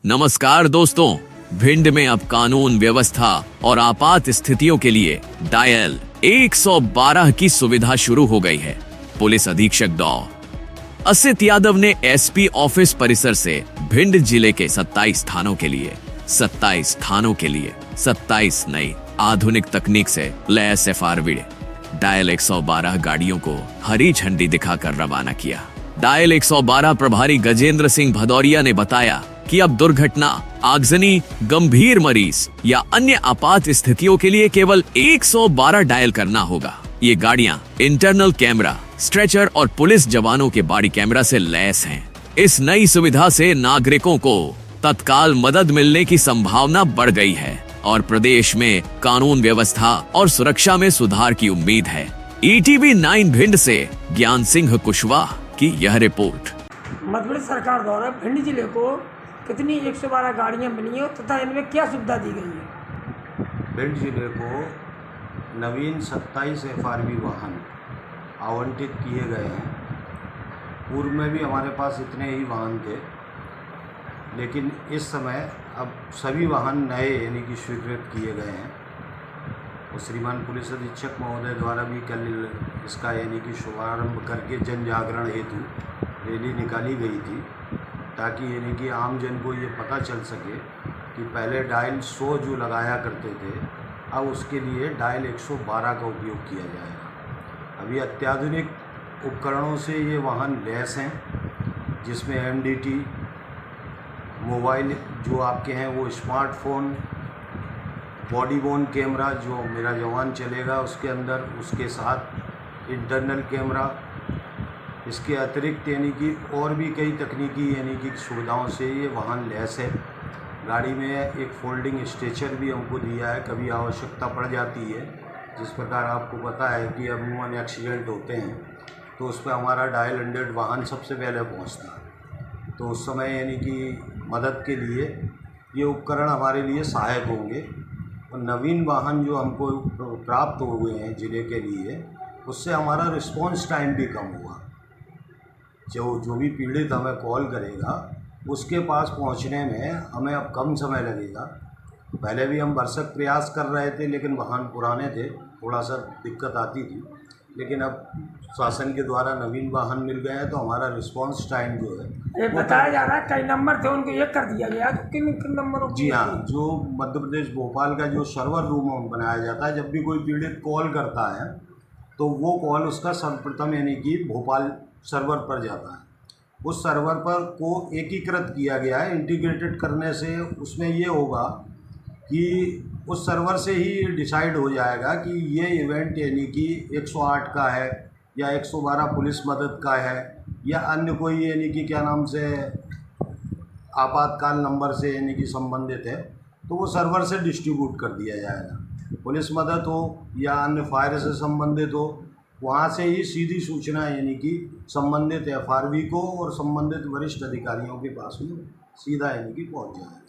नमस्कार दोस्तों, भिंड में अब कानून व्यवस्था और आपात स्थितियों के लिए डायल 112 की सुविधा शुरू हो गई है। पुलिस अधीक्षक डॉ. असित यादव ने एसपी ऑफिस परिसर से भिंड जिले के 27 थानों के लिए 27 नई आधुनिक तकनीक से लैस एफआरवी डायल 112 गाड़ियों को हरी झंडी दिखाकर रवाना किया। डायल 112 प्रभारी गजेंद्र सिंह भदौरिया ने बताया कि अब दुर्घटना, आगजनी, गंभीर मरीज या अन्य आपात स्थितियों के लिए केवल 112 डायल करना होगा। ये गाड़ियां इंटरनल कैमरा, स्ट्रेचर और पुलिस जवानों के बॉडी कैमरा से लैस हैं। इस नई सुविधा से नागरिकों को तत्काल मदद मिलने की संभावना बढ़ गई है और प्रदेश में कानून व्यवस्था और सुरक्षा में सुधार की उम्मीद है। ETV 9 भिंड से ज्ञान सिंह कुशवाहा की यह रिपोर्ट। मध्य प्रदेश सरकार द्वारा भिंड जिले को कितनी 112 गाड़ियां मिली हैं तथा इनमें क्या सुविधा दी गई है? भिंड जिले को नवीन 27 एफआरवी वाहन आवंटित किए गए हैं। पूर्व में भी हमारे पास इतने ही वाहन थे, लेकिन इस समय अब सभी वाहन नए यानी कि स्वीकृत किए गए हैं। और श्रीमान पुलिस अधीक्षक महोदय द्वारा भी कल इसका यानी कि शुभारंभ करके जन जागरण हेतु रैली निकाली गई थी, ताकि यानी कि आम जन को ये पता चल सके कि पहले डायल 100 जो लगाया करते थे, अब उसके लिए डायल 112 का उपयोग किया जाएगा। अभी अत्याधुनिक उपकरणों से ये वाहन लैस हैं, जिसमें MDT मोबाइल जो आपके हैं वो स्मार्टफोन, बॉडी वॉर्न कैमरा जो मेरा जवान चलेगा उसके अंदर, उसके साथ इंटरनल कैमरा, इसके अतिरिक्त यानी कि और भी कई तकनीकी यानी कि सुविधाओं से ये वाहन लैस है। गाड़ी में एक फोल्डिंग स्ट्रेचर भी हमको दिया है, कभी आवश्यकता पड़ जाती है। जिस प्रकार आपको पता है कि अमूमन एक्सीडेंट होते हैं तो उस पर हमारा डायल 100 वाहन सबसे पहले पहुंचता है, तो उस समय यानी कि मदद के लिए ये उपकरण हमारे लिए सहायक होंगे। और नवीन वाहन जो हमको प्राप्त हो गए हैं जिले के लिए, उससे हमारा रिस्पॉन्स टाइम भी कम हुआ। जो भी पीड़ित हमें कॉल करेगा उसके पास पहुंचने में हमें अब कम समय लगेगा। पहले भी हम भरसक प्रयास कर रहे थे, लेकिन वाहन पुराने थे, थोड़ा सा दिक्कत आती थी। लेकिन अब शासन के द्वारा नवीन वाहन मिल गए हैं तो हमारा रिस्पांस टाइम जो है ये बताया जा रहा है कई नंबर थे उनको एक कर दिया गया, तो किन किन नंबरों? जी हाँ, जो मध्य प्रदेश भोपाल का जो सर्वर रूम बनाया जाता है, जब भी कोई पीड़ित कॉल करता है तो वो कॉल उसका सर्वप्रथम यानी कि भोपाल सर्वर पर जाता है। उस सर्वर पर को एकीकृत किया गया है। इंटीग्रेटेड करने से उसमें ये होगा कि उस सर्वर से ही डिसाइड हो जाएगा कि ये इवेंट यानी कि 108 का है या 112 पुलिस मदद का है या अन्य कोई यानी कि क्या नाम से आपातकाल नंबर से यानी कि संबंधित है, तो वो सर्वर से डिस्ट्रीब्यूट कर दिया जाएगा। पुलिस मदद हो या अन्य फायर से संबंधित हो, वहाँ से ही सीधी सूचना यानी कि संबंधित एफआरवी को और संबंधित वरिष्ठ अधिकारियों के पास में सीधा यानी कि पहुँच जाएगा।